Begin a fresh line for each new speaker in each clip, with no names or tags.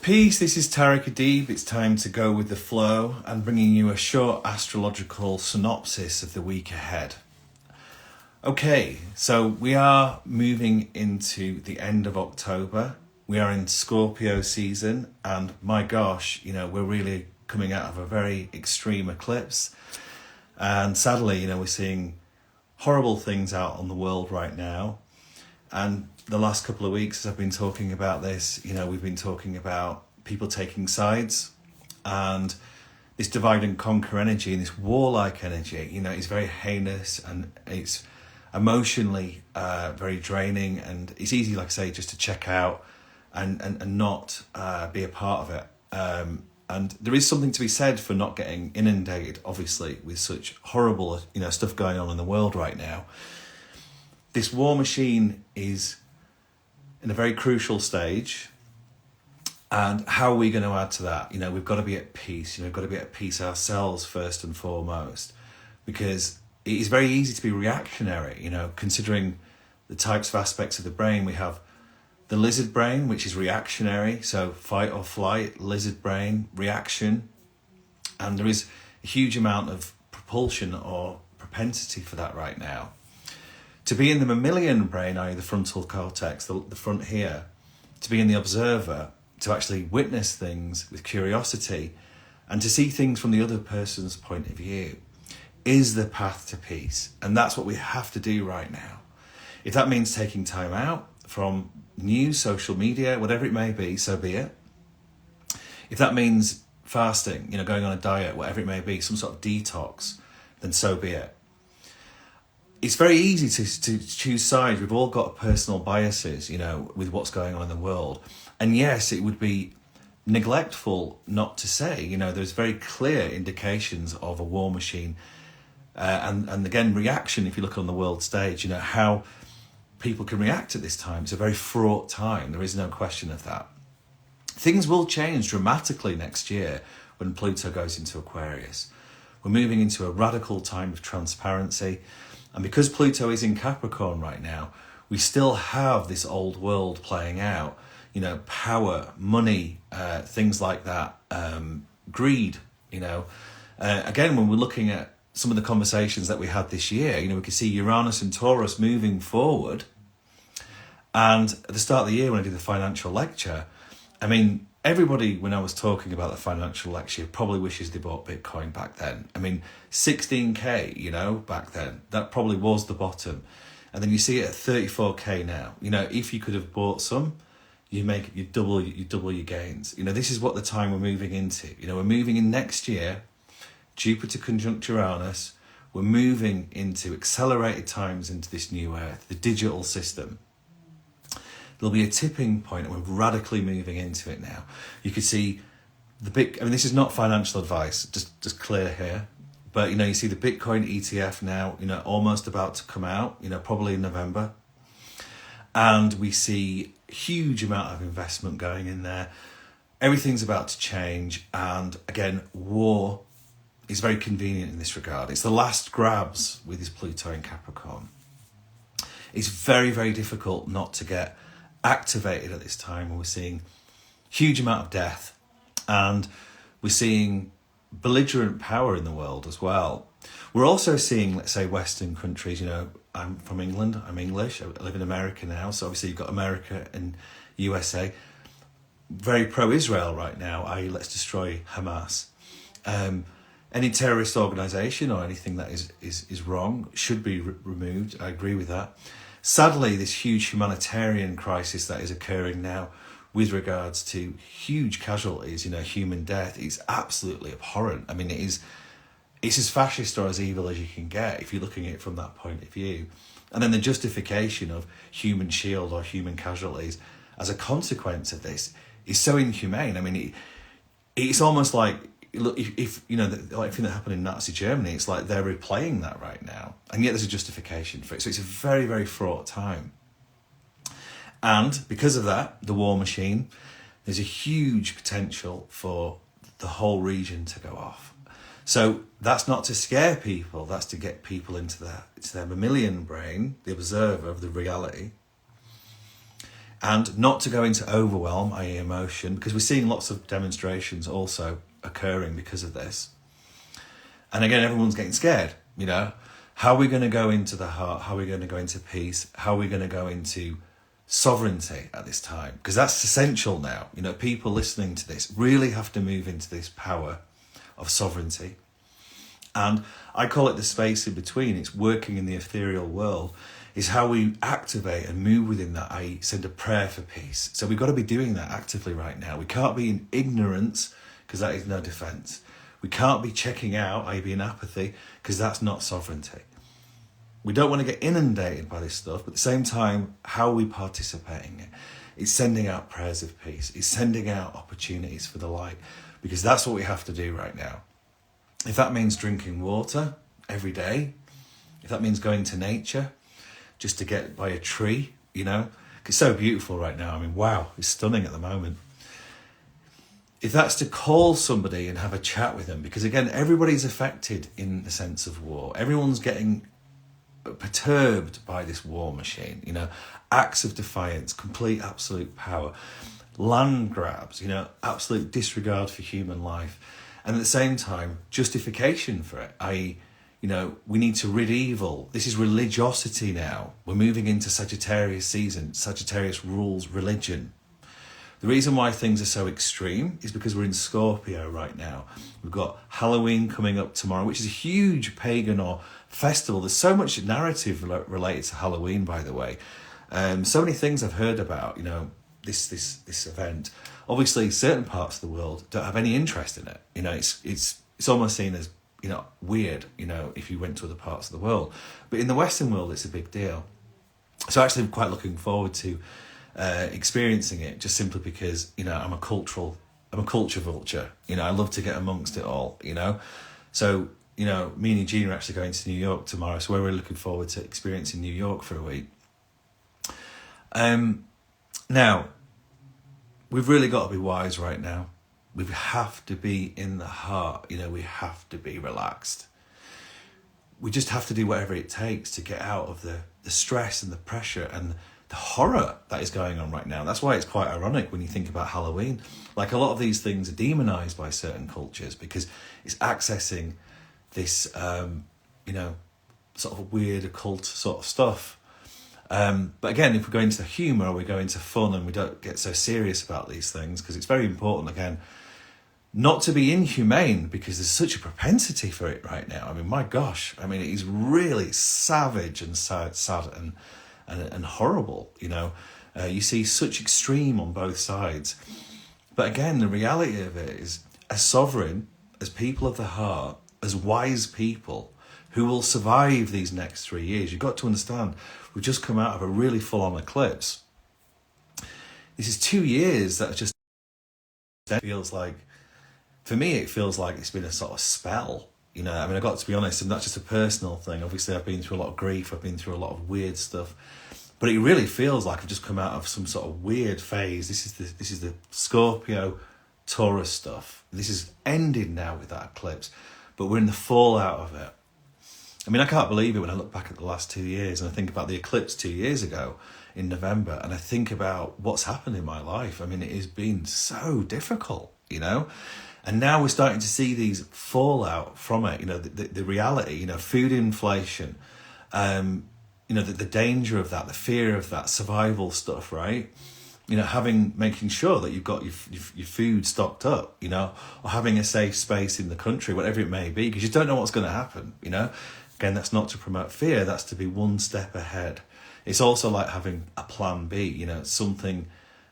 Peace, this is Tareck Adeeb. It's time to go with the flow and bringing you a short astrological synopsis of the week ahead. Okay, so we are moving into the end of October. We are in Scorpio season, and my gosh, we're really coming out of a very extreme eclipse. And sadly, we're seeing horrible things out on the world right now. And the last couple of weeks, as I've been talking about this, we've been talking about people taking sides and this divide and conquer energy and this warlike energy, is very heinous and it's emotionally very draining, and it's easy, like I say, just to check out and not be a part of it. And there is something to be said for not getting inundated, obviously, with such horrible, stuff going on in the world right now. This war machine is in a very crucial stage. And how are we going to add to that? We've got to be at peace. We've got to be at peace ourselves first and foremost, because it is very easy to be reactionary, considering the types of aspects of the brain. We have the lizard brain, which is reactionary. So fight or flight, lizard brain, reaction. And there is a huge amount of propulsion or propensity for that right now. To be in the mammalian brain, i.e. the frontal cortex, the front here, to be in the observer, to actually witness things with curiosity and to see things from the other person's point of view is the path to peace. And that's what we have to do right now. If that means taking time out from news, social media, whatever it may be, so be it. If that means fasting, going on a diet, whatever it may be, some sort of detox, then so be it. It's very easy to choose sides. We've all got personal biases, with what's going on in the world. And yes, it would be neglectful not to say, there's very clear indications of a war machine. And again, reaction, if you look on the world stage, how people can react at this time. It's a very fraught time. There is no question of that. Things will change dramatically next year when Pluto goes into Aquarius. We're moving into a radical time of transparency. And because Pluto is in Capricorn right now, we still have this old world playing out, power, money, things like that, greed, again, when we're looking at some of the conversations that we had this year, we can see Uranus and Taurus moving forward. And at the start of the year, when I did the financial lecture, everybody, when I was talking about the financial lecture, probably wishes they bought Bitcoin back then. 16K, back then, that probably was the bottom. And then you see it at 34K now. If you could have bought some, you double your gains. This is what the time we're moving into. We're moving in next year, Jupiter conjunct Uranus. We're moving into accelerated times into this new earth, the digital system. There'll be a tipping point, and we're radically moving into it now. You could see the big. This is not financial advice, just clear here. But you see the Bitcoin ETF now, almost about to come out, probably in November, and we see a huge amount of investment going in there. Everything's about to change, and again, war is very convenient in this regard. It's the last grabs with this Pluto in Capricorn. It's very, very difficult not to get activated at this time when we're seeing huge amount of death, and we're seeing belligerent power in the world as well. We're also seeing, let's say, Western countries, I'm from England, I'm English, I live in America now, so obviously you've got America and USA, very pro-Israel right now, i.e. let's destroy Hamas. Any terrorist organisation or anything that is wrong should be removed, I agree with that. Sadly, this huge humanitarian crisis that is occurring now with regards to huge casualties, human death, is absolutely abhorrent. It's as fascist or as evil as you can get if you're looking at it from that point of view. And then the justification of human shield or human casualties as a consequence of this is so inhumane. It's almost like, look, if everything that happened in Nazi Germany, it's like they're replaying that right now. And yet there's a justification for it. So it's a very, very fraught time. And because of that, the war machine, there's a huge potential for the whole region to go off. So that's not to scare people, that's to get people into their mammalian brain, the observer of the reality. and not to go into overwhelm, i.e. emotion, because we're seeing lots of demonstrations also occurring because of this. And again, everyone's getting scared, you know. How are we going to go into the heart? How are we going to go into peace? How are we going to go into sovereignty at this time? Because that's essential now. You know, people listening to this really have to move into this power of sovereignty. And I call it the space in between. It's working in the ethereal world. Is how we activate and move within that, i.e. send a prayer for peace. So we've got to be doing that actively right now. We can't be in ignorance, because that is no defence. We can't be checking out, i.e. be in apathy, because that's not sovereignty. We don't want to get inundated by this stuff, but at the same time, how are we participating in it? It's sending out prayers of peace. It's sending out opportunities for the light, because that's what we have to do right now. If that means drinking water every day, if that means going to nature, just to get by a tree, you know, it's so beautiful right now. I mean, wow, it's stunning at the moment. If that's to call somebody and have a chat with them, because again, everybody's affected in the sense of war. Everyone's getting perturbed by this war machine, you know, acts of defiance, complete absolute power, land grabs, you know, absolute disregard for human life. And at the same time, justification for it, i.e., you know, we need to rid evil. This is religiosity now. We're moving into Sagittarius season. Sagittarius rules religion. The reason why things are so extreme is because we're in Scorpio right now. We've got Halloween coming up tomorrow, which is a huge pagan or festival. There's so much narrative related to Halloween, by the way. So many things I've heard about, you know, this event. Obviously, certain parts of the world don't have any interest in it. You know, it's almost seen as, you know, weird, you know, if you went to other parts of the world. But in the Western world, it's a big deal. So actually, I'm quite looking forward to experiencing it, just simply because, you know, I'm a culture vulture. You know, I love to get amongst it all, you know. So, you know, me and Eugene are actually going to New York tomorrow, so we're really looking forward to experiencing New York for a week. Now, we've really got to be wise right now. We have to be in the heart, you know, we have to be relaxed. We just have to do whatever it takes to get out of the stress and the pressure and the horror that is going on right now. That's why it's quite ironic when you think about Halloween. Like, a lot of these things are demonized by certain cultures because it's accessing this, you know, sort of weird occult sort of stuff. But again, if we go into the humour, we go into fun and we don't get so serious about these things, because it's very important, again, not to be inhumane, because there's such a propensity for it right now. I mean, my gosh, I mean, it is really savage and sad and horrible, you know. You see such extreme on both sides. But again, the reality of it is, as sovereign, as people of the heart, as wise people who will survive these next 3 years, you've got to understand, we've just come out of a really full-on eclipse. This is 2 years that just feels like, for me, it feels like it's been a sort of spell. You know, I mean, I've got to be honest, and that's just a personal thing. Obviously, I've been through a lot of grief. I've been through a lot of weird stuff. But it really feels like I've just come out of some sort of weird phase. This is the Scorpio, Taurus stuff. This is ended now with that eclipse. But we're in the fallout of it. I mean, I can't believe it when I look back at the last 2 years and I think about the eclipse 2 years ago in November, and I think about what's happened in my life. I mean, it has been so difficult, you know? And now we're starting to see these fallout from it, you know, the reality, you know, food inflation, you know, the danger of that, the fear of that, survival stuff, right? You know, making sure that you've got your food stocked up, you know, or having a safe space in the country, whatever it may be, because you don't know what's going to happen, you know. Again, that's not to promote fear, that's to be one step ahead. It's also like having a plan B, you know, something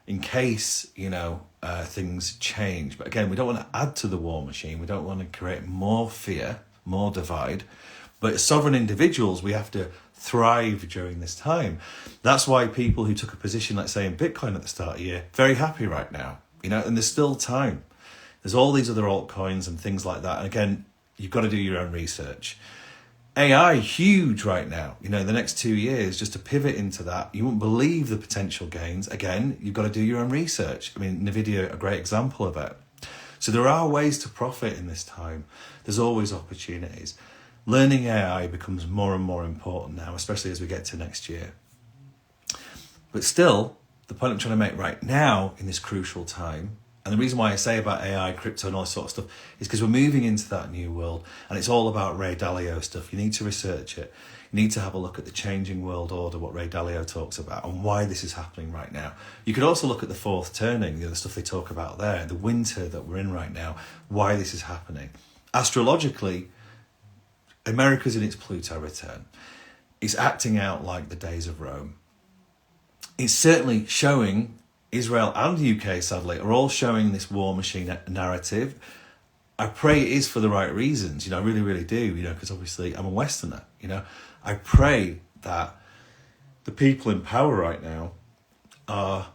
in case, you know, things change. But again, we don't want to add to the war machine. We don't want to create more fear, more divide. But as sovereign individuals, we have to thrive during this time. That's why people who took a position, let's say in Bitcoin at the start of the year, very happy right now, you know, and there's still time. There's all these other altcoins and things like that. And again, you've got to do your own research. AI, huge right now, you know, the next 2 years, just to pivot into that, you won't believe the potential gains. Again, you've got to do your own research. I mean, NVIDIA, a great example of it. So there are ways to profit in this time. There's always opportunities. Learning AI becomes more and more important now, especially as we get to next year. But still, the point I'm trying to make right now in this crucial time, and the reason why I say about AI, crypto and all this sort of stuff is because we're moving into that new world, and it's all about Ray Dalio stuff. You need to research it. You need to have a look at the changing world order, what Ray Dalio talks about, and why this is happening right now. You could also look at the fourth turning, the stuff they talk about there, the winter that we're in right now, why this is happening. Astrologically, America's in its Pluto return. It's acting out like the days of Rome. It's certainly showing, Israel and the UK, sadly, are all showing this war machine narrative. I pray it is for the right reasons, I really, really do, because obviously I'm a Westerner, I pray that the people in power right now are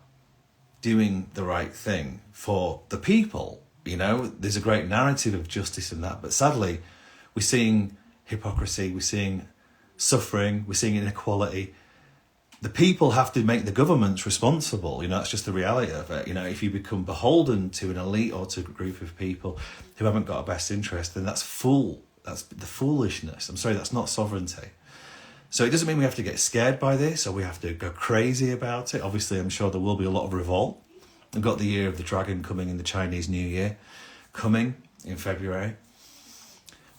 doing the right thing for the people, There's a great narrative of justice in that, but sadly, we're seeing hypocrisy, we're seeing suffering, we're seeing inequality. The people have to make the governments responsible. That's just the reality of it. If you become beholden to an elite or to a group of people who haven't got a best interest, then that's That's the foolishness. I'm sorry, that's not sovereignty. So it doesn't mean we have to get scared by this or we have to go crazy about it. Obviously, I'm sure there will be a lot of revolt. We've got the year of the dragon coming in the Chinese New Year, coming in February.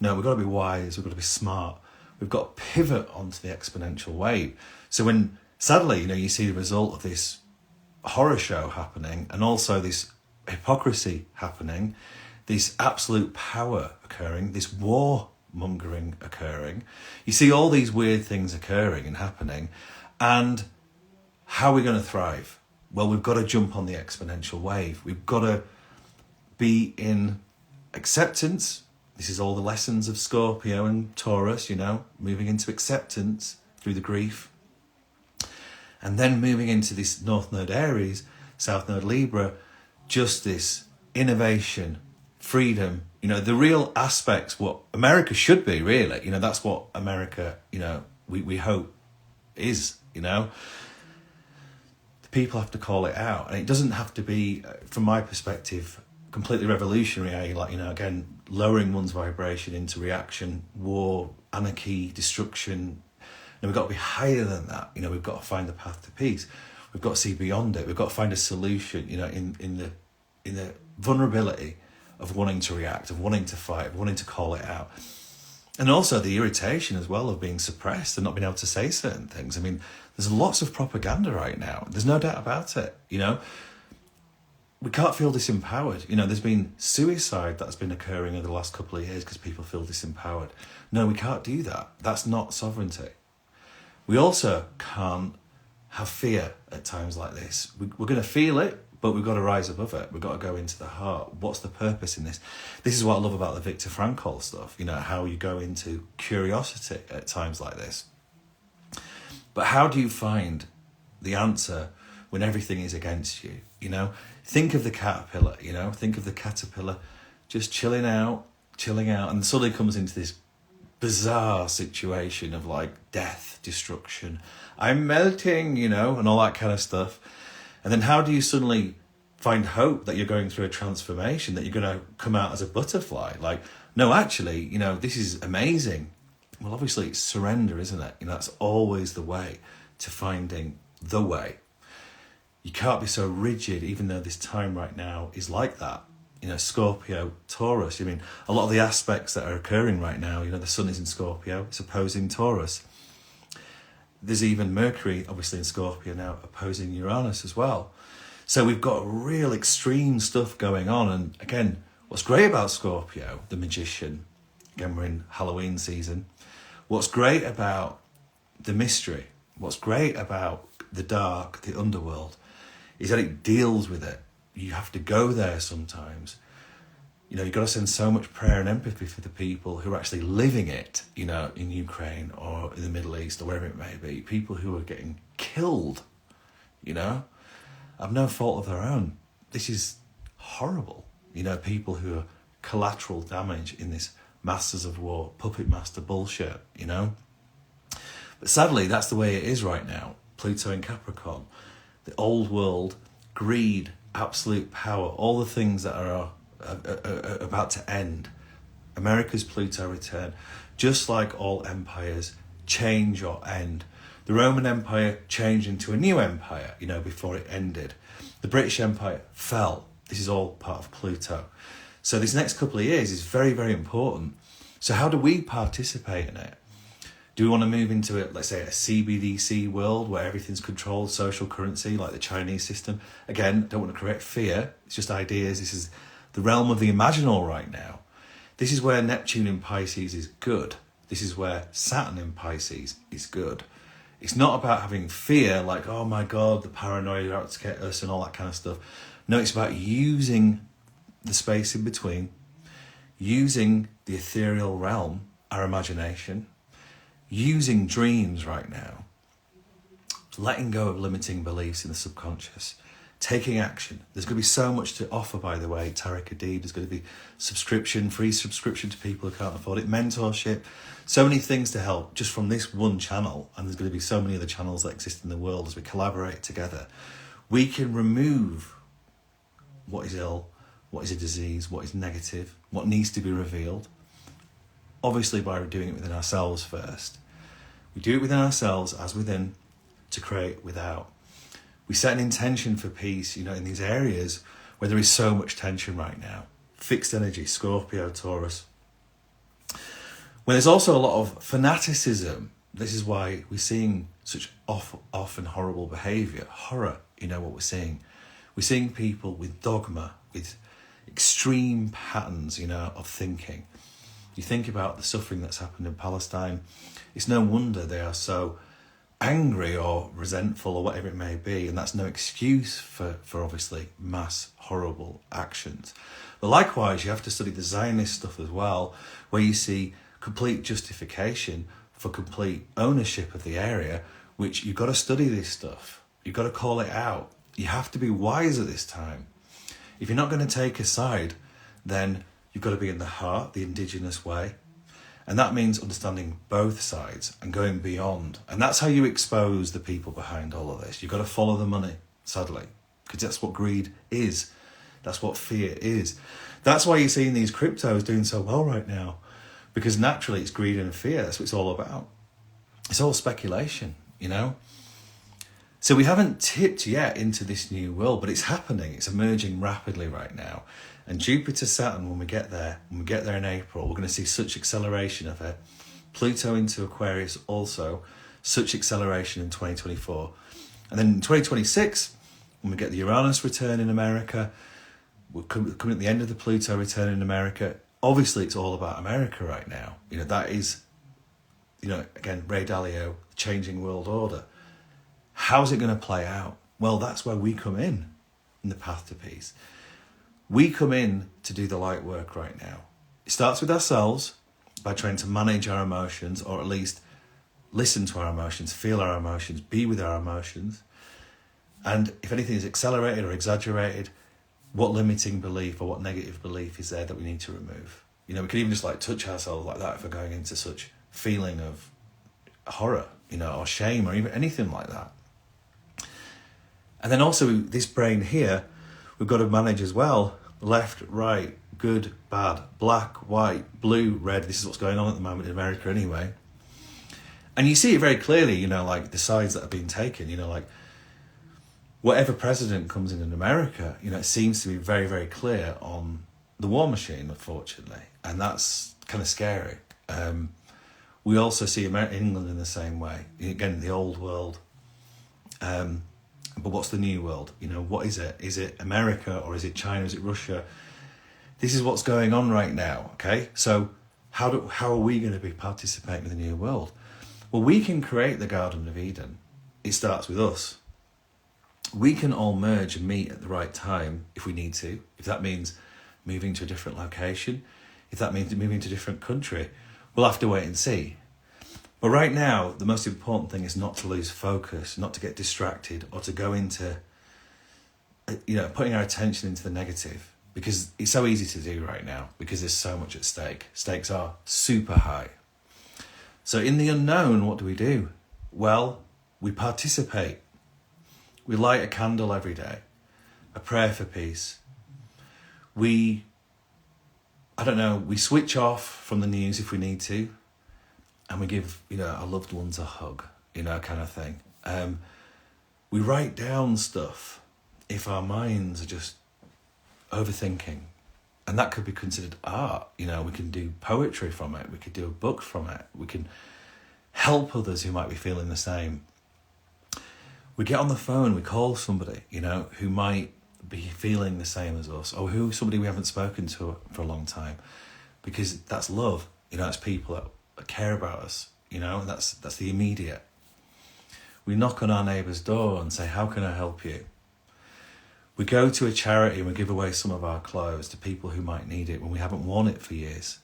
No, we've got to be wise. We've got to be smart. We've got to pivot onto the exponential wave. So when, sadly, you see the result of this horror show happening and also this hypocrisy happening, this absolute power occurring, this war mongering occurring, you see all these weird things occurring and happening, and how are we going to thrive? Well, we've got to jump on the exponential wave. We've got to be in acceptance. This is all the lessons of Scorpio and Taurus, moving into acceptance through the grief. And then moving into this North Node Aries, South Node Libra, justice, innovation, freedom, the real aspects, what America should be, really. That's what America, we hope is, The people have to call it out. And it doesn't have to be, from my perspective, completely revolutionary, again, lowering one's vibration into reaction, war, anarchy, destruction. We've got to be higher than that. We've got to find the path to peace. We've got to see beyond it. We've got to find a solution, in the vulnerability of wanting to react, of wanting to fight, of wanting to call it out. And also the irritation as well of being suppressed and not being able to say certain things. I mean, there's lots of propaganda right now. There's no doubt about it, We can't feel disempowered. There's been suicide that's been occurring over the last couple of years because people feel disempowered. No, we can't do that. That's not sovereignty. We also can't have fear at times like this. We're going to feel it, but we've got to rise above it. We've got to go into the heart. What's the purpose in this? This is what I love about the Viktor Frankl stuff, how you go into curiosity at times like this. But how do you find the answer when everything is against you? Think of the caterpillar, think of the caterpillar just chilling out, and suddenly comes into this bizarre situation of death, destruction, I'm melting, and all that kind of stuff. And then how do you suddenly find hope that you're going through a transformation, that you're going to come out as a butterfly? No, actually, this is amazing. Well, obviously it's surrender, isn't it? That's always the way to finding the way. You can't be so rigid, even though this time right now is like that. Scorpio, Taurus. A lot of the aspects that are occurring right now, the sun is in Scorpio, it's opposing Taurus. There's even Mercury, obviously in Scorpio now, opposing Uranus as well. So we've got real extreme stuff going on. And again, what's great about Scorpio, the magician, again, we're in Halloween season. What's great about the mystery, what's great about the dark, the underworld, is that it deals with it. You have to go there sometimes. You've got to send so much prayer and empathy for the people who are actually living it, in Ukraine or in the Middle East or wherever it may be. People who are getting killed, have no fault of their own. This is horrible. People who are collateral damage in this masters of war, puppet master bullshit, But sadly, that's the way it is right now. Pluto in Capricorn, the old world, greed, absolute power, all the things that are about to end. America's Pluto return, just like all empires, change or end. The Roman Empire changed into a new empire, before it ended. The British Empire fell. This is all part of Pluto. So this next couple of years is very, very important. So how do we participate in it? Do we want to move into it, let's say, a CBDC world where everything's controlled, social currency, like the Chinese system? Again, don't want to create fear. It's just ideas. This is the realm of the imaginal right now. This is where Neptune in Pisces is good. This is where Saturn in Pisces is good. It's not about having fear, like, oh my God, the paranoia out to get us and all that kind of stuff. No, it's about using the space in between, using the ethereal realm, our imagination, using dreams right now, letting go of limiting beliefs in the subconscious, taking action. There's going to be so much to offer, by the way. Tareck Adeeb, there's going to be free subscription to people who can't afford it, mentorship, so many things to help just from this one channel. And there's going to be so many other channels that exist in the world as we collaborate together. We can remove what is ill, what is a disease, what is negative, what needs to be revealed. Obviously by doing it within ourselves first. We do it within ourselves as within to create without. We set an intention for peace, in these areas where there is so much tension right now. Fixed energy, Scorpio, Taurus. When there's also a lot of fanaticism, this is why we're seeing such often horrible behaviour. Horror, what we're seeing. We're seeing people with dogma, with extreme patterns, of thinking. You think about the suffering that's happened in Palestine. It's no wonder they are so angry or resentful or whatever it may be, and that's no excuse for obviously mass horrible actions. But likewise, you have to study the Zionist stuff as well, where you see complete justification for complete ownership of the area, which you've got to study this stuff. You've got to call it out. You have to be wise at this time. If you're not going to take a side, then you've got to be in the heart, the indigenous way. And that means understanding both sides and going beyond. And that's how you expose the people behind all of this. You've got to follow the money, sadly, because that's what greed is. That's what fear is. That's why you're seeing these cryptos doing so well right now, because naturally it's greed and fear. That's what it's all about. It's all speculation, So we haven't tipped yet into this new world, but it's happening. It's emerging rapidly right now. And Jupiter, Saturn, when we get there in April, we're going to see such acceleration of it. Pluto into Aquarius also, such acceleration in 2024. And then in 2026, when we get the Uranus return in America, we're coming at the end of the Pluto return in America. Obviously, it's all about America right now. That is, again, Ray Dalio, changing world order. How's it going to play out? Well, that's where we come in the path to peace. We come in to do the light work right now. It starts with ourselves by trying to manage our emotions, or at least listen to our emotions, feel our emotions, be with our emotions. And if anything is accelerated or exaggerated, what limiting belief or what negative belief is there that we need to remove? We can even just touch ourselves like that if we're going into such feeling of horror, or shame, or even anything like that. And then also this brain here, we've got to manage as well. Left, right, good, bad, black, white, blue, red. This is what's going on at the moment in America anyway. And you see it very clearly, the sides that are being taken, whatever president comes in America, it seems to be very, very clear on the war machine, unfortunately. And that's kind of scary. We also see England in the same way. Again, the old world. But what's the new world? What is it? Is it America or is it China? Is it Russia? This is what's going on right now, okay? So how are we going to be participating in the new world? Well, we can create the Garden of Eden. It starts with us. We can all merge and meet at the right time if we need to. If that means moving to a different location, if that means moving to a different country, we'll have to wait and see. But right now, the most important thing is not to lose focus, not to get distracted, or to go into, putting our attention into the negative, because it's so easy to do right now, because there's so much at stake. Stakes are super high. So in the unknown, what do? Well, we participate. We light a candle every day, a prayer for peace. We switch off from the news if we need to. and we give, our loved ones a hug, kind of thing. We write down stuff if our minds are just overthinking. And that could be considered art. We can do poetry from it. We could do a book from it. We can help others who might be feeling the same. We get on the phone, we call somebody, who might be feeling the same as us, or somebody we haven't spoken to for a long time, because that's love. It's people that care about us, and that's the immediate. We knock on our neighbour's door and say, how can I help you? We go to a charity and we give away some of our clothes to people who might need it when we haven't worn it for years.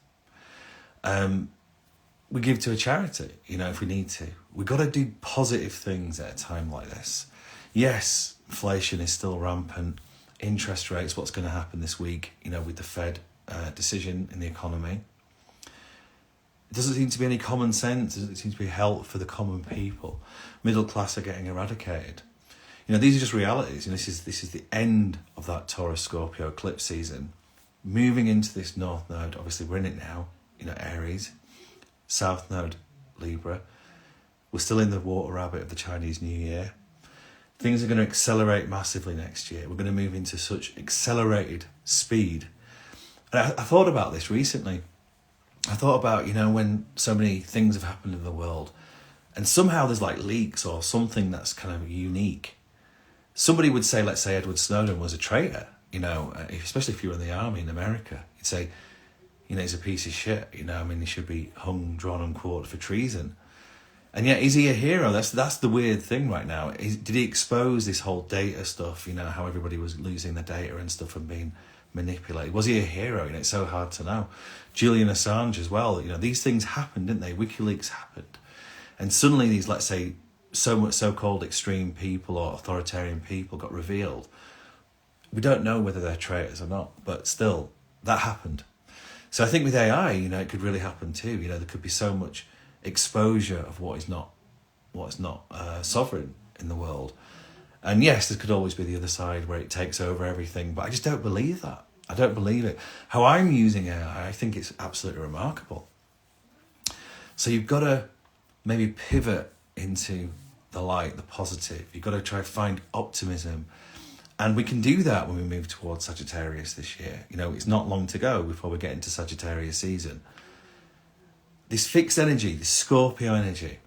We give to a charity, if we need to. We've got to do positive things at a time like this. Yes, inflation is still rampant. Interest rates, what's going to happen this week, with the Fed decision in the economy. It doesn't seem to be any common sense. It doesn't seem to be help for the common people. Middle class are getting eradicated. These are just realities. This is the end of that Taurus Scorpio eclipse season. Moving into this North Node, obviously we're in it now, Aries. South Node, Libra. We're still in the water rabbit of the Chinese New Year. Things are going to accelerate massively next year. We're going to move into such accelerated speed. And I thought about this recently. I thought about, when so many things have happened in the world, and somehow there's like leaks or something that's kind of unique. Somebody would say, let's say Edward Snowden was a traitor, especially if you were in the army in America. You'd say, he's a piece of shit, he should be hung, drawn and quartered for treason. And yet, is he a hero? That's the weird thing right now. Did he expose this whole data stuff, how everybody was losing their data and stuff and being manipulated? Was he a hero? It's so hard to know. Julian Assange as well, these things happened, didn't they? WikiLeaks happened. And suddenly these, let's say, so-called extreme people or authoritarian people got revealed. We don't know whether they're traitors or not, but still, that happened. So I think with AI, it could really happen too. There could be so much exposure of what is not sovereign in the world. And yes, there could always be the other side where it takes over everything, but I just don't believe that. I don't believe it. How I'm using AI, I think it's absolutely remarkable. So you've got to maybe pivot into the light, the positive. You've got to try to find optimism. And we can do that when we move towards Sagittarius this year. It's not long to go before we get into Sagittarius season. This fixed energy, this Scorpio energy,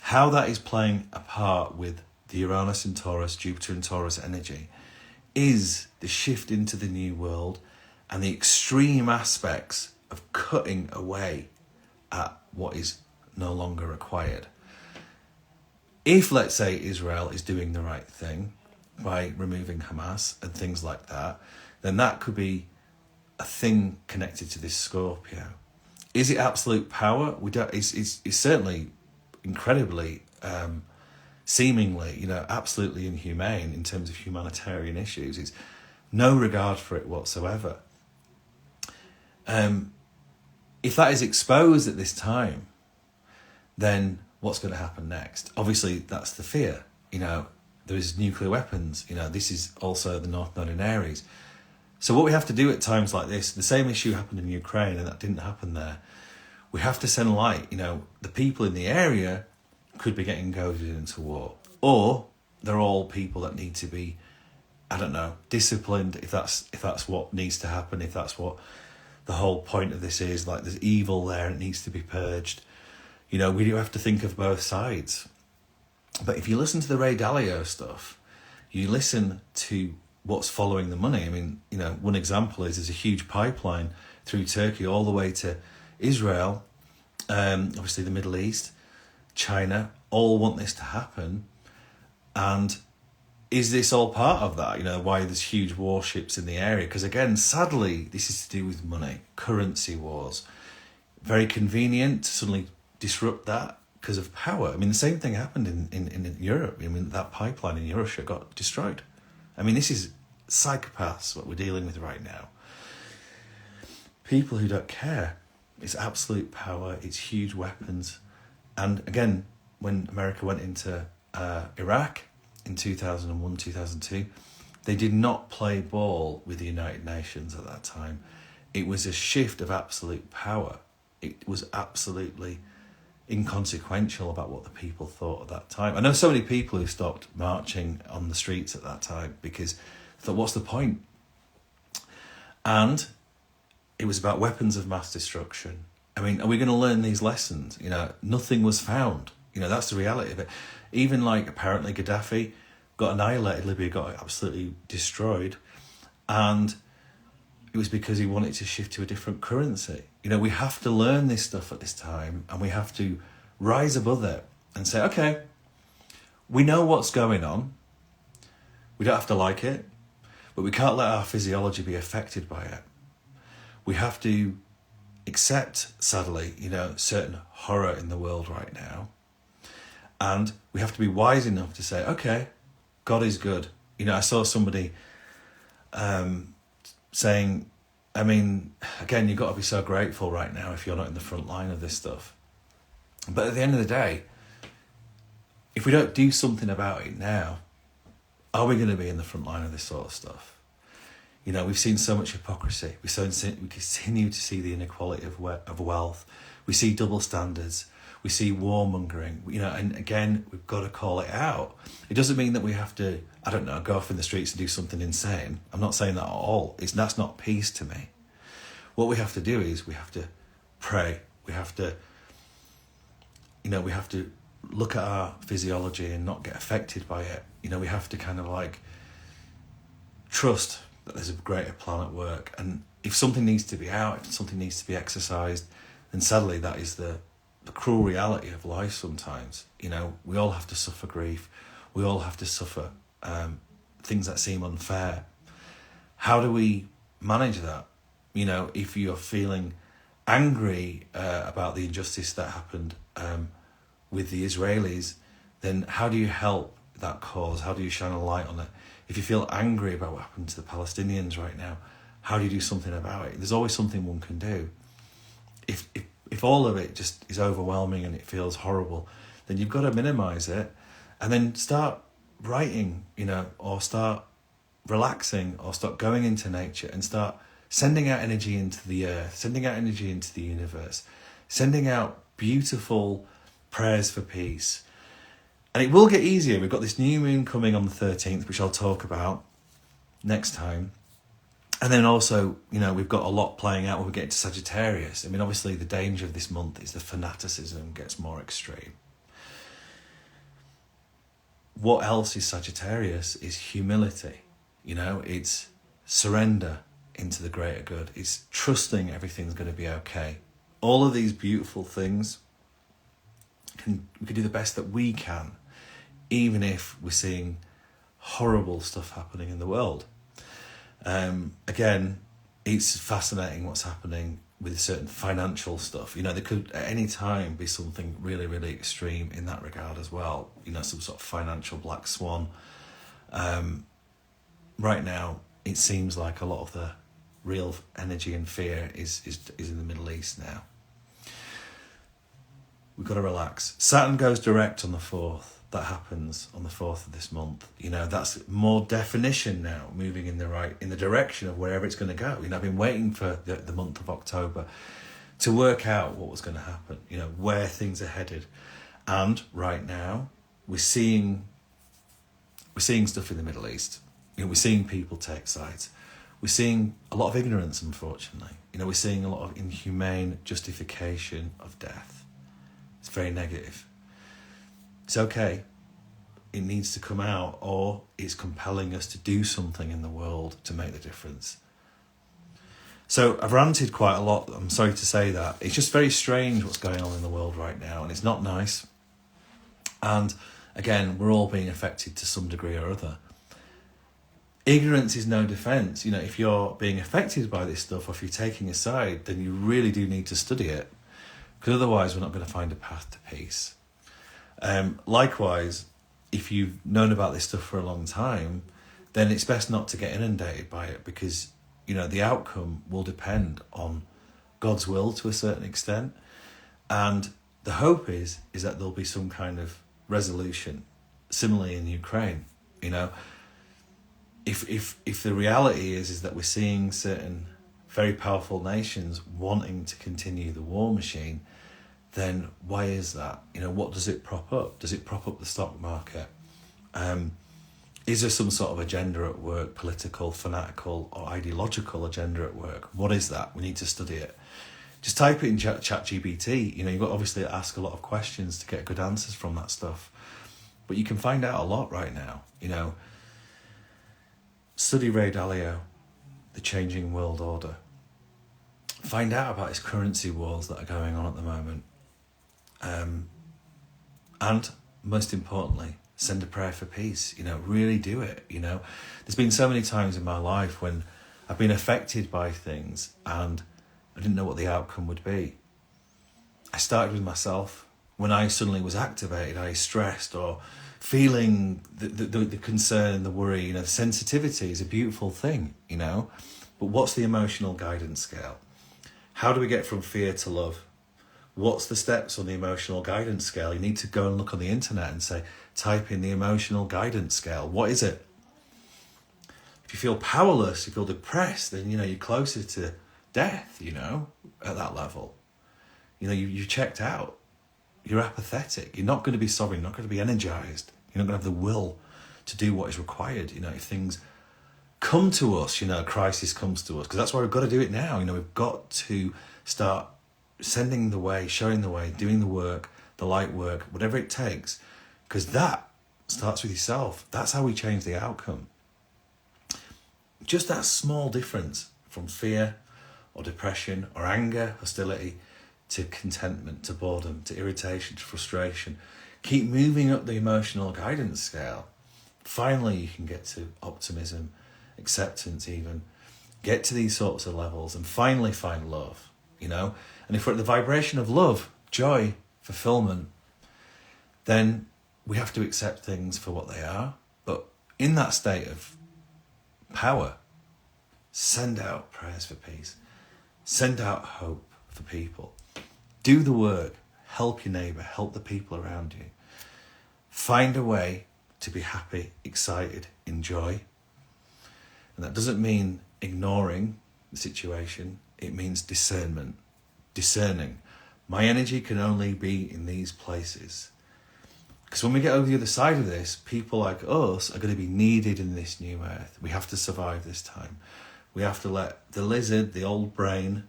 how that is playing a part with the Uranus and Taurus, Jupiter and Taurus energy, is the shift into the new world and the extreme aspects of cutting away at what is no longer required. If, let's say, Israel is doing the right thing by removing Hamas and things like that, then that could be a thing connected to this Scorpio. Is it absolute power? It's certainly incredibly, seemingly, absolutely inhumane in terms of humanitarian issues. It's no regard for it whatsoever. If that is exposed at this time, then what's going to happen next? Obviously, that's the fear. There is nuclear weapons. This is also the North Node in Aries. So what we have to do at times like this, the same issue happened in Ukraine and that didn't happen there. We have to send light. The people in the area could be getting goaded into war. Or they're all people that need to be, disciplined, if that's what needs to happen, if that's what the whole point of this is. Like, there's evil there, it needs to be purged. We do have to think of both sides. But if you listen to the Ray Dalio stuff, you listen to what's following the money. One example is there's a huge pipeline through Turkey all the way to Israel, obviously the Middle East, China, all want this to happen. And is this all part of that? Why there's huge warships in the area? Because again, sadly, this is to do with money, currency wars. Very convenient to suddenly disrupt that because of power. The same thing happened in Europe. That pipeline in Russia got destroyed. This is psychopaths, what we're dealing with right now. People who don't care. It's absolute power. It's huge weapons. And again, when America went into Iraq in 2001, 2002, they did not play ball with the United Nations at that time. It was a shift of absolute power. It was absolutely inconsequential about what the people thought at that time. I know so many people who stopped marching on the streets at that time because they thought, what's the point? And it was about weapons of mass destruction. I mean, are we going to learn these lessons? You know, nothing was found. You know, that's the reality of it. Even like apparently Gaddafi got annihilated, Libya got absolutely destroyed. And it was because he wanted to shift to a different currency. You know, we have to learn this stuff at this time, and we have to rise above it and say, okay, we know what's going on. We don't have to like it, but we can't let our physiology be affected by it. We have to accept, sadly, you know, certain horror in the world right now. And we have to be wise enough to say, okay, God is good. You know, I saw somebody saying, I mean, again, you've got to be so grateful right now if you're not in the front line of this stuff. But at the end of the day, if we don't do something about it now, are we going to be in the front line of this sort of stuff? You know, we've seen so much hypocrisy. We continue to see the inequality of wealth. We see double standards. We see warmongering. You know, and again, we've got to call it out. It doesn't mean that we have to, I don't know, go off in the streets and do something insane. I'm not saying that at all. That's not peace to me. What we have to do is we have to pray. We have to, you know, we have to look at our physiology and not get affected by it. You know, we have to kind of like trust that there's a greater plan at work. And if something needs to be out, if something needs to be exercised, then sadly that is the cruel reality of life sometimes. You know, we all have to suffer grief. We all have to suffer things that seem unfair. How do we manage that? You know, if you're feeling angry about the injustice that happened with the Israelis, then how do you help that cause? How do you shine a light on it? If you feel angry about what happened to the Palestinians right now, how do you do something about it? There's always something one can do. If all of it just is overwhelming and it feels horrible, then you've got to minimize it and then start writing, you know, or start relaxing or start going into nature and start sending out energy into the earth, sending out energy into the universe, sending out beautiful prayers for peace. And it will get easier. We've got this new moon coming on the 13th, which I'll talk about next time. And then also, you know, we've got a lot playing out when we get into Sagittarius. I mean, obviously the danger of this month is the fanaticism gets more extreme. What else is Sagittarius is humility. You know, it's surrender into the greater good. It's trusting everything's going to be okay. All of these beautiful things, we can do the best that we can, even if we're seeing horrible stuff happening in the world. Again, it's fascinating what's happening with certain financial stuff. You know, there could at any time be something really, really extreme in that regard as well. You know, some sort of financial black swan. Right now, it seems like a lot of the real energy and fear is in the Middle East now. We've got to relax. Saturn goes direct on the 4th. That happens on the 4th of this month. You know, that's more definition now, moving in the direction of wherever it's going to go. You know, I've been waiting for the month of October to work out what was going to happen, you know, where things are headed. And right now, we're seeing stuff in the Middle East. You know, we're seeing people take sides. We're seeing a lot of ignorance, unfortunately. You know, we're seeing a lot of inhumane justification of death. It's very negative. It's okay. It needs to come out, or it's compelling us to do something in the world to make the difference. So I've ranted quite a lot. I'm sorry to say that. It's just very strange what's going on in the world right now, and it's not nice. And again, we're all being affected to some degree or other. Ignorance is no defence. You know, if you're being affected by this stuff, or if you're taking a side, then you really do need to study it, because otherwise we're not going to find a path to peace. Likewise, if you've known about this stuff for a long time, then it's best not to get inundated by it, because, you know, the outcome will depend on God's will to a certain extent. And the hope is that there'll be some kind of resolution. Similarly in Ukraine, you know, if the reality is that we're seeing certain very powerful nations wanting to continue the war machine, then why is that? What does it prop up? Does it prop up the stock market? Is there some sort of agenda at work, political, fanatical, or ideological agenda at work? What is that? We need to study it. Just type it in ChatGPT. You've got to obviously ask a lot of questions to get good answers from that stuff. But you can find out a lot right now. Study Ray Dalio, The Changing World Order. Find out about his currency wars that are going on at the moment. And most importantly, send a prayer for peace. Really do it. There's been so many times in my life when I've been affected by things and I didn't know what the outcome would be. I started with myself. When I suddenly was activated, I stressed or feeling the concern, the worry. Sensitivity is a beautiful thing, But what's the emotional guidance scale? How do we get from fear to love? What's the steps on the emotional guidance scale? You need to go and look on the internet and type in the emotional guidance scale. What is it? If you feel powerless, you feel depressed, then, you're closer to death, at that level. You've checked out. You're apathetic. You're not going to be sovereign. You're not going to be energized. You're not going to have the will to do what is required. If things come to us, a crisis comes to us, because that's why we've got to do it now. We've got to start sending the way, showing the way, doing the work, the light work, whatever it takes, because that starts with yourself. That's how we change the outcome. Just that small difference from fear or depression or anger, hostility, to contentment, to boredom, to irritation, to frustration. Keep moving up the emotional guidance scale. Finally, you can get to optimism, acceptance even. Get to these sorts of levels and finally find love, And if we're at the vibration of love, joy, fulfillment, then we have to accept things for what they are. But in that state of power, send out prayers for peace. Send out hope for people. Do the work. Help your neighbour. Help the people around you. Find a way to be happy, excited, enjoy. And that doesn't mean ignoring the situation. It means discernment. Discerning. My energy can only be in these places. Because when we get over the other side of this, people like us are going to be needed in this new earth. We have to survive this time. We have to let the lizard, the old brain,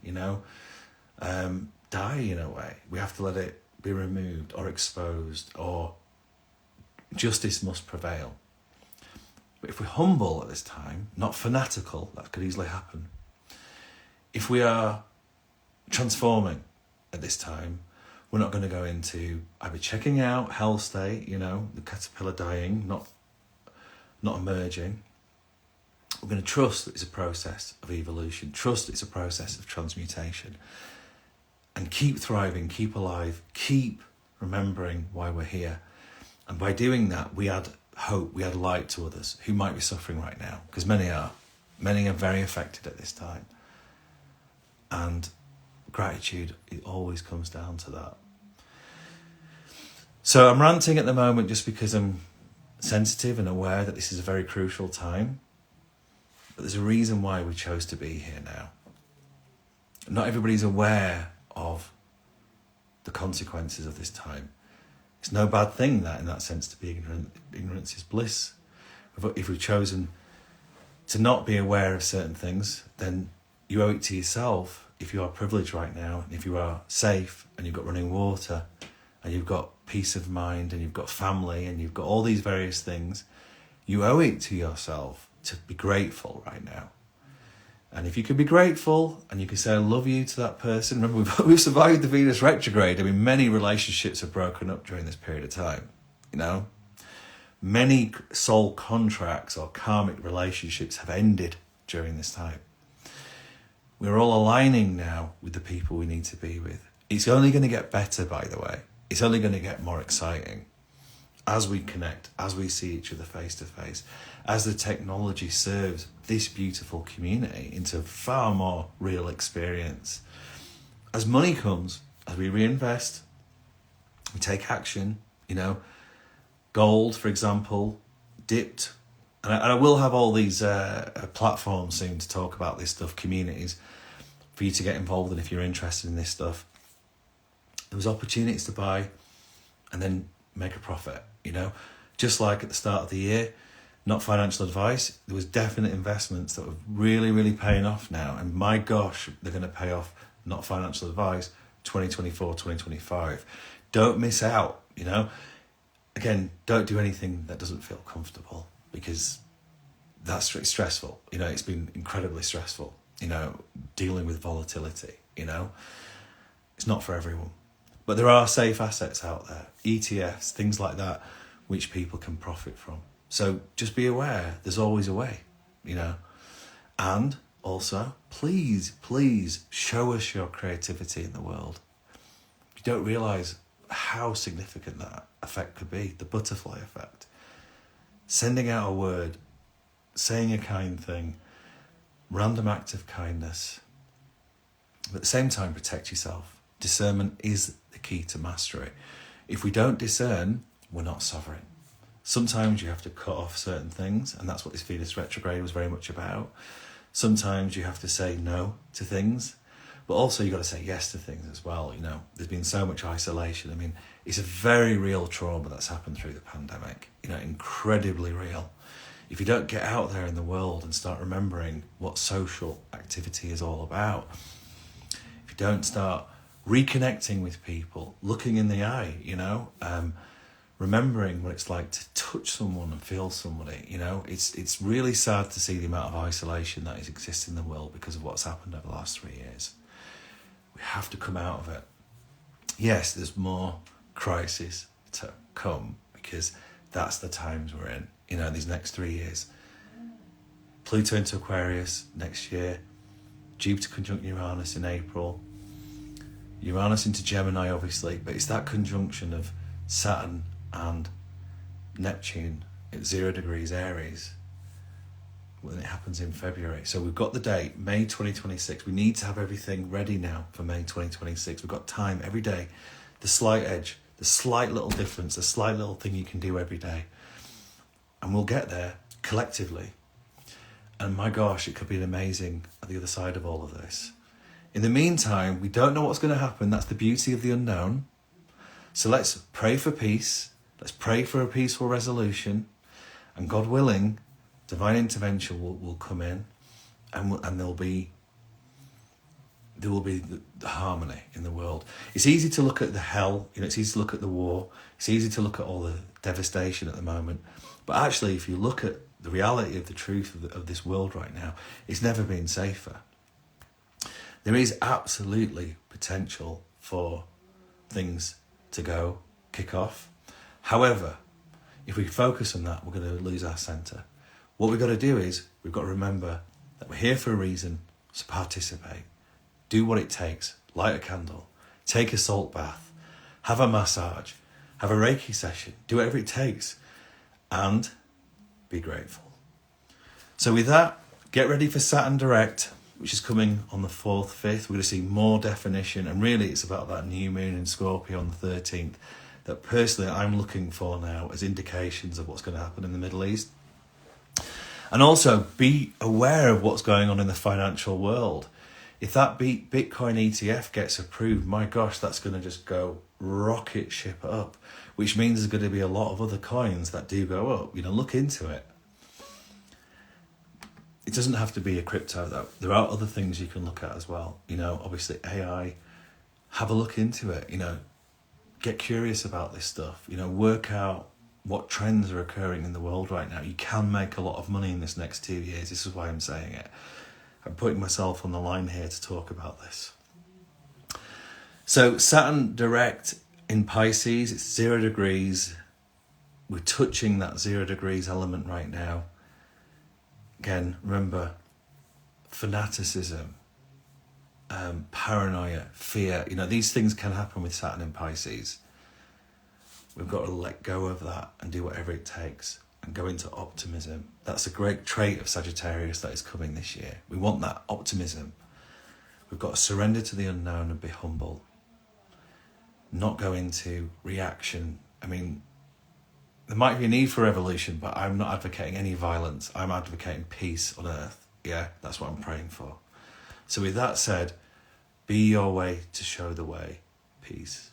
die in a way. We have to let it be removed or exposed, or justice must prevail. But if we're humble at this time, not fanatical, that could easily happen. If we are transforming at this time, we're not going to go into either checking out, hell state, the caterpillar dying, not emerging. We're going to trust that it's a process of evolution, trust it's a process of transmutation, and keep thriving, keep alive, keep remembering why we're here. And by doing that, we add hope, we add light to others who might be suffering right now, because many are very affected at this time. And gratitude, it always comes down to that. So I'm ranting at the moment just because I'm sensitive and aware that this is a very crucial time. But there's a reason why we chose to be here now. Not everybody's aware of the consequences of this time. It's no bad thing that, in that sense, to be ignorant. Ignorance is bliss. If we've chosen to not be aware of certain things, then you owe it to yourself. If you are privileged right now, and if you are safe, and you've got running water, and you've got peace of mind, and you've got family, and you've got all these various things, you owe it to yourself to be grateful right now. And if you can be grateful and you can say I love you to that person, remember we've survived the Venus retrograde. Many relationships have broken up during this period of time, Many soul contracts or karmic relationships have ended during this time. We're all aligning now with the people we need to be with. It's only going to get better, by the way. It's only going to get more exciting as we connect, as we see each other face to face, as the technology serves this beautiful community into far more real experience. As money comes, as we reinvest, we take action, gold, for example, dipped. And I will have all these platforms soon to talk about this stuff, communities, for you to get involved in if you're interested in this stuff. There was opportunities to buy and then make a profit, Just like at the start of the year, not financial advice, there was definite investments that were really, really paying off now. And my gosh, they're going to pay off, not financial advice, 2024, 2025. Don't miss out, Again, don't do anything that doesn't feel comfortable, because that's stressful. It's been incredibly stressful, dealing with volatility, It's not for everyone. But there are safe assets out there, ETFs, things like that, which people can profit from. So just be aware, there's always a way, And also, please show us your creativity in the world. You don't realise how significant that effect could be, the butterfly effect. Sending out a word, saying a kind thing, random act of kindness. But at the same time, protect yourself. Discernment is the key to mastery. If we don't discern, we're not sovereign. Sometimes you have to cut off certain things, and that's what this Venus retrograde was very much about. Sometimes you have to say no to things, but also you've got to say yes to things as well. There's been so much isolation. I mean, it's a very real trauma that's happened through the pandemic, incredibly real. If you don't get out there in the world and start remembering what social activity is all about, if you don't start reconnecting with people, looking in the eye, remembering what it's like to touch someone and feel somebody, it's really sad to see the amount of isolation that exists in the world because of what's happened over the last 3 years. We have to come out of it. Yes, there's more crisis to come, because that's the times we're in, these next 3 years. Pluto into Aquarius next year, Jupiter conjunct Uranus in April, Uranus into Gemini, obviously, but it's that conjunction of Saturn and Neptune at 0 degrees Aries when it happens in February. So we've got the date, May 2026. We need to have everything ready now for May 2026. We've got time every day. The slight edge, the slight little difference, the slight little thing you can do every day. And we'll get there collectively. And my gosh, it could be amazing at the other side of all of this. In the meantime, we don't know what's going to happen. That's the beauty of the unknown. So let's pray for peace. Let's pray for a peaceful resolution. And God willing, divine intervention will come in, and there will be the harmony in the world. It's easy to look at the hell, it's easy to look at the war. It's easy to look at all the devastation at the moment. But actually, if you look at the reality of the truth of this world right now, it's never been safer. There is absolutely potential for things to kick off. However, if we focus on that, we're going to lose our centre. What we've got to do is, we've got to remember that we're here for a reason, so participate. Do what it takes. Light a candle. Take a salt bath. Have a massage. Have a Reiki session. Do whatever it takes. And be grateful. So with that, get ready for Saturn Direct, which is coming on the 4th, 5th. We're going to see more definition. And really, it's about that new moon in Scorpio on the 13th that personally I'm looking for now as indications of what's going to happen in the Middle East. And also be aware of what's going on in the financial world. If that Bitcoin ETF gets approved, my gosh, that's going to just go rocket ship up, which means there's going to be a lot of other coins that do go up. Look into it. It doesn't have to be a crypto, though. There are other things you can look at as well. Obviously AI, have a look into it. Get curious about this stuff. Work out what trends are occurring in the world right now. You can make a lot of money in this next 2 years. This is why I'm saying it. I'm putting myself on the line here to talk about this. So Saturn Direct in Pisces, it's 0 degrees. We're touching that 0 degrees element right now. Again, remember, fanaticism, paranoia, fear, these things can happen with Saturn in Pisces. We've got to let go of that and do whatever it takes and go into optimism. That's a great trait of Sagittarius that is coming this year. We want that optimism. We've got to surrender to the unknown and be humble. Not go into reaction. There might be a need for revolution, but I'm not advocating any violence. I'm advocating peace on earth. Yeah, that's what I'm praying for. So with that said, be your way to show the way. Peace.